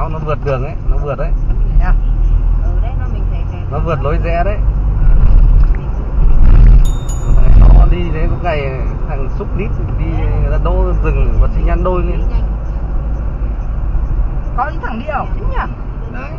giáo nó vượt đường ấy, nó vượt đấy. Nha. Đấy Nó vượt lối rẽ đấy. Nó đi thế có ngày thằng xúc đít đi ra đô rừng và xin nhăn đôi lên. Có những thằng đi ẩu chứ nhỉ? Đấy.